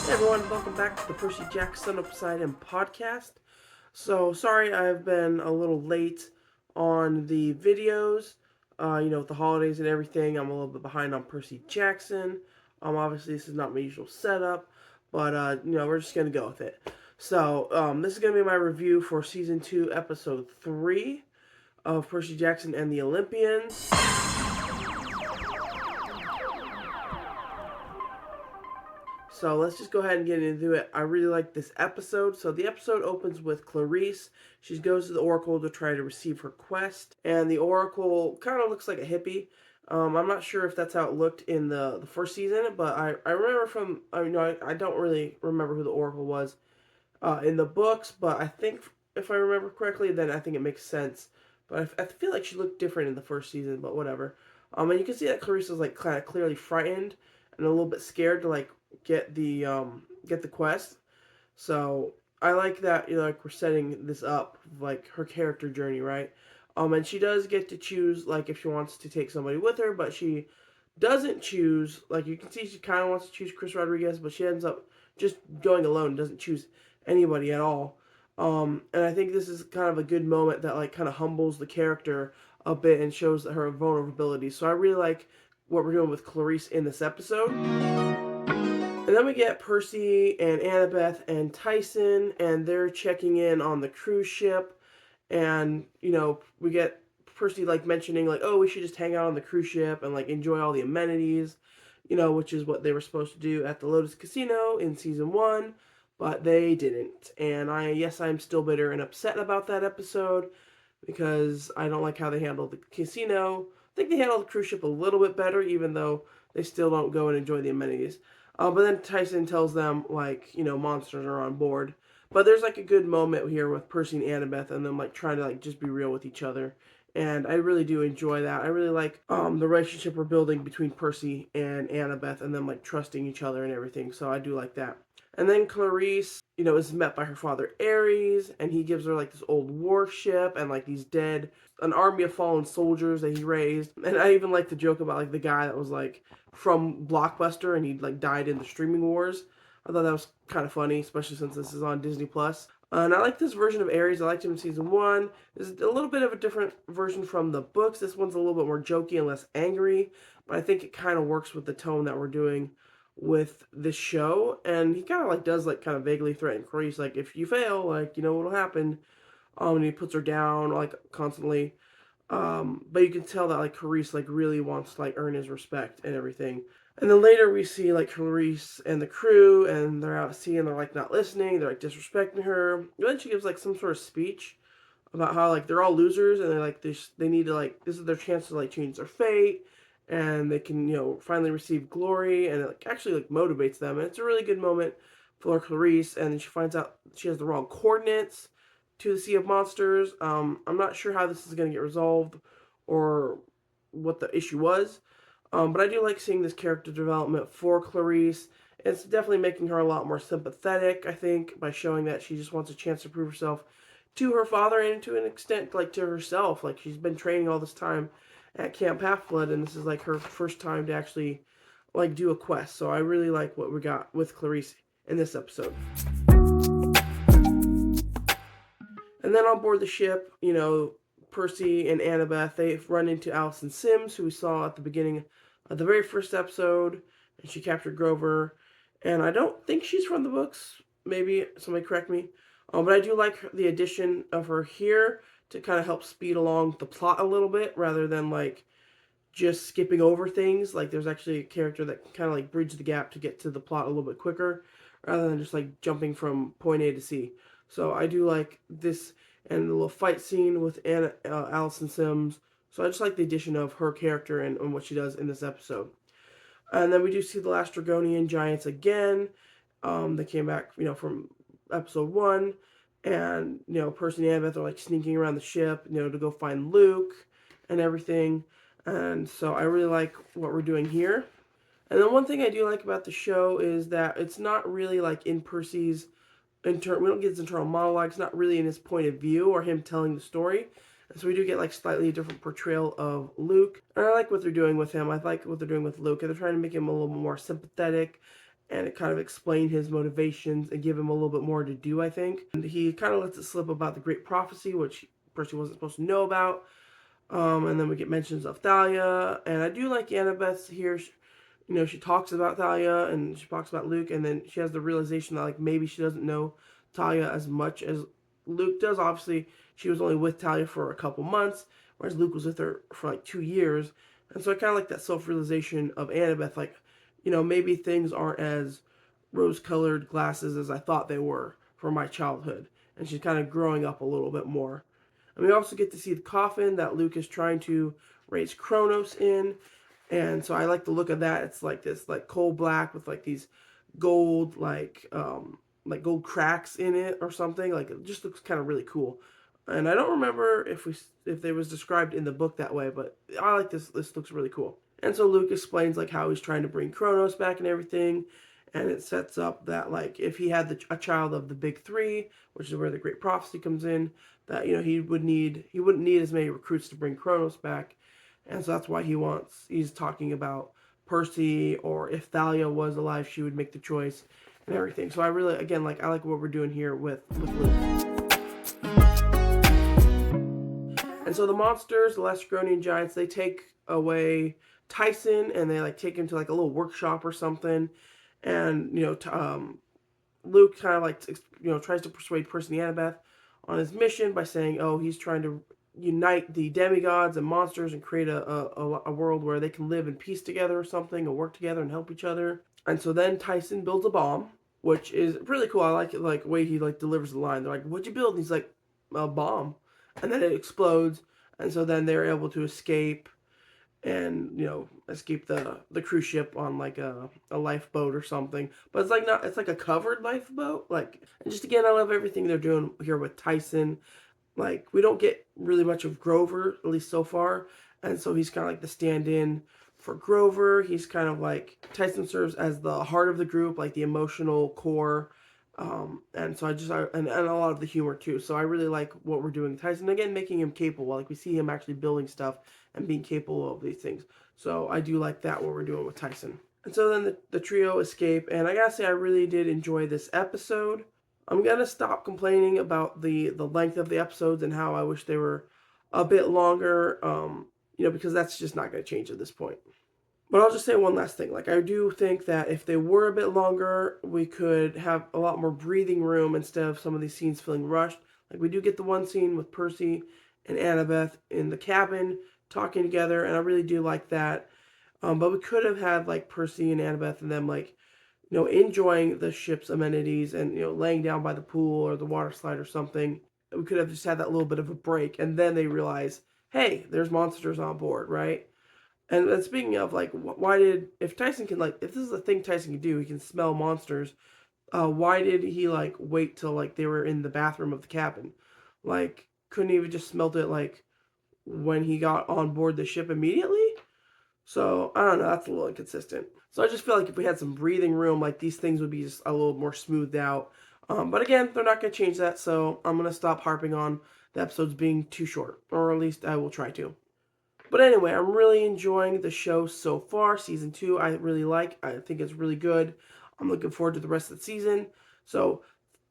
Hey everyone, welcome back to the Percy Jackson Upside Down podcast. So sorry I've been a little late on the videos. With the holidays and everything, I'm a little bit behind on Percy Jackson. Obviously this is not my usual setup, but we're just gonna go with it. So this is gonna be my review for season 2, episode 3 of Percy Jackson and the Olympians. So let's just go ahead and get into it. I really like this episode. So the episode opens with Clarisse. She goes to the Oracle to try to receive her quest. And the Oracle kind of looks like a hippie. I'm not sure if that's how it looked in the first season, but I remember from, I don't really remember who the Oracle was in the books, but I think if I remember correctly, then I think it makes sense. But I feel like she looked different in the first season, but whatever. And you can see that Clarisse is like kind of clearly frightened and a little bit scared to like get the quest. So I like that, like we're setting this up like her character journey, right? And she does get to choose like if she wants to take somebody with her, but she doesn't choose. Like you can see, she kind of wants to choose Chris Rodriguez, but she ends up just going alone. Doesn't choose anybody at all. And I think this is kind of a good moment that like kind of humbles the character a bit and shows her vulnerability. So I really like what we're doing with Clarisse in this episode. And then we get Percy and Annabeth and Tyson, and they're checking in on the cruise ship. And, we get Percy, like, mentioning, like, oh, we should just hang out on the cruise ship and, like, enjoy all the amenities, which is what they were supposed to do at the Lotus Casino in season 1, but they didn't. And I'm still bitter and upset about that episode because I don't like how they handled the casino. I think they handled the cruise ship a little bit better, even though they still don't go and enjoy the amenities. But then Tyson tells them, like, monsters are on board. But there's, like, a good moment here with Percy and Annabeth and them, like, trying to, like, just be real with each other. And I really do enjoy that. I really like the relationship we're building between Percy and Annabeth and them, like, trusting each other and everything. So I do like that. And then Clarisse, is met by her father Ares, and he gives her, like, this old warship and, like, an army of fallen soldiers that he raised. And I even like the joke about, like, the guy that was, like, from Blockbuster and he like died in the streaming wars. I thought that was kind of funny, especially since this is on Disney Plus. And I like this version of Ares. I liked him in season 1. This is a little bit of a different version from the books. This one's a little bit more jokey and less angry, but I think it kind of works with the tone that we're doing with this show. And he kind of like does like kind of vaguely threaten Clarisse, like if you fail, like what'll happen. And he puts her down like constantly. But you can tell that like Clarisse like really wants to like earn his respect and everything. And then later we see like Clarisse and the crew, and they're out at sea and they're like not listening. They're like disrespecting her. And then she gives like some sort of speech about how like they're all losers and they're like they need to like this is their chance to like change their fate, and they can finally receive glory, and it like actually like motivates them. And it's a really good moment for Clarisse. And then she finds out she has the wrong coordinates to the Sea of Monsters. I'm not sure how this is going to get resolved or what the issue was, but I do like seeing this character development for Clarisse. It's definitely making her a lot more sympathetic, I think, by showing that she just wants a chance to prove herself to her father and to an extent, like, to herself. Like, she's been training all this time at Camp Half-Blood, and this is, like, her first time to actually, like, do a quest. So I really like what we got with Clarisse in this episode. And then on board the ship, Percy and Annabeth, they run into Allison Sims, who we saw at the beginning of the very first episode, and she captured Grover. And I don't think she's from the books. Maybe somebody correct me. But I do like the addition of her here to kind of help speed along the plot a little bit, rather than like just skipping over things. Like there's actually a character that can kind of like bridge the gap to get to the plot a little bit quicker, rather than just like jumping from point A to C. So I do like this and the little fight scene with Allison Sims. So I just like the addition of her character and what she does in this episode. And then we do see the last Dragonian giants again. They came back, from episode 1. And, Percy and Annabeth are like sneaking around the ship, to go find Luke and everything. And so I really like what we're doing here. And then one thing I do like about the show is that it's not really like in Percy's we don't get his internal monologue. It's not really in his point of view or him telling the story. And so we do get like slightly different portrayal of Luke. And I like what they're doing with him. I like what they're doing with Luke. And they're trying to make him a little more sympathetic and it kind of explained his motivations and give him a little bit more to do, I think. And he kind of lets it slip about the Great Prophecy, which Percy wasn't supposed to know about. And then we get mentions of Thalia, and I do like Annabeth here. She talks about Thalia and she talks about Luke, and then she has the realization that like maybe she doesn't know Thalia as much as Luke does. Obviously, she was only with Thalia for a couple months, whereas Luke was with her for like 2 years. And so I kind of like that self-realization of Annabeth, like, maybe things aren't as rose-colored glasses as I thought they were from my childhood. And she's kind of growing up a little bit more. And we also get to see the coffin that Luke is trying to raise Kronos in. And so I like the look of that. It's like this like coal black with like these gold like gold cracks in it or something. Like it just looks kind of really cool. And I don't remember if they was described in the book that way, but I like this. This looks really cool. And so Luke explains like how he's trying to bring Kronos back and everything. And it sets up that like if he had a child of the big three, which is where the Great Prophecy comes in, that he wouldn't need as many recruits to bring Kronos back. And so that's why he's talking about Percy, or if Thalia was alive, she would make the choice and everything. So I really, again, I like what we're doing here with Luke. And so the monsters, the Lastronian giants, they take away Tyson and they like take him to like a little workshop or something. And, Luke kind of like, tries to persuade Percy and Annabeth on his mission by saying, oh, he's trying to unite the demigods and monsters and create a world where they can live in peace together or something, and work together and help each other. And so then Tyson builds a bomb, which is really cool. I like it, like the way he like delivers the line. They're like, what'd you build? And he's like, a bomb. And then it explodes. And so then they're able to escape and, escape the cruise ship on like a lifeboat or something. But it's like a covered lifeboat. And just again, I love everything they're doing here with Tyson. Like, we don't get really much of Grover, at least so far. And so he's kind of like the stand-in for Grover. He's kind of like, Tyson serves as the heart of the group, like the emotional core. And so and a lot of the humor too. So I really like what we're doing with Tyson. Again, making him capable. Like, we see him actually building stuff and being capable of these things. So I do like that, what we're doing with Tyson. And so then the trio escape. And I gotta say, I really did enjoy this episode. I'm going to stop complaining about the length of the episodes and how I wish they were a bit longer, because that's just not going to change at this point. But I'll just say one last thing. Like, I do think that if they were a bit longer, we could have a lot more breathing room instead of some of these scenes feeling rushed. Like, we do get the one scene with Percy and Annabeth in the cabin talking together, and I really do like that. But we could have had, like, Percy and Annabeth and them, like, enjoying the ship's amenities and, laying down by the pool or the water slide or something. We could have just had that little bit of a break, and then they realize, hey, there's monsters on board, right? And speaking of, like, if Tyson can, like, if this is a thing Tyson can do, he can smell monsters, why did he, like, wait till, like, they were in the bathroom of the cabin? Like, couldn't he have just smelled it, like, when he got on board the ship immediately? So, I don't know, that's a little inconsistent. So I just feel like if we had some breathing room, like, these things would be just a little more smoothed out. But again, they're not going to change that, so I'm going to stop harping on the episodes being too short. Or at least I will try to. But anyway, I'm really enjoying the show so far. Season 2, I really like. I think it's really good. I'm looking forward to the rest of the season. So,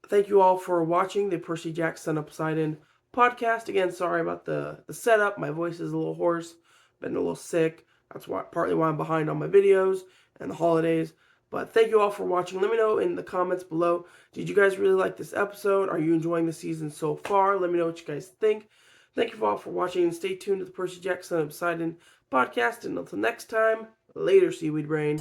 thank you all for watching the Percy Jackson Upside In podcast. Again, sorry about the setup. My voice is a little hoarse. Been a little sick. That's partly why I'm behind on my videos and the holidays. But thank you all for watching. Let me know in the comments below. Did you guys really like this episode? Are you enjoying the season so far? Let me know what you guys think. Thank you all for watching, and stay tuned to the Percy Jackson Upside In podcast. And until next time, later, Seaweed Brain.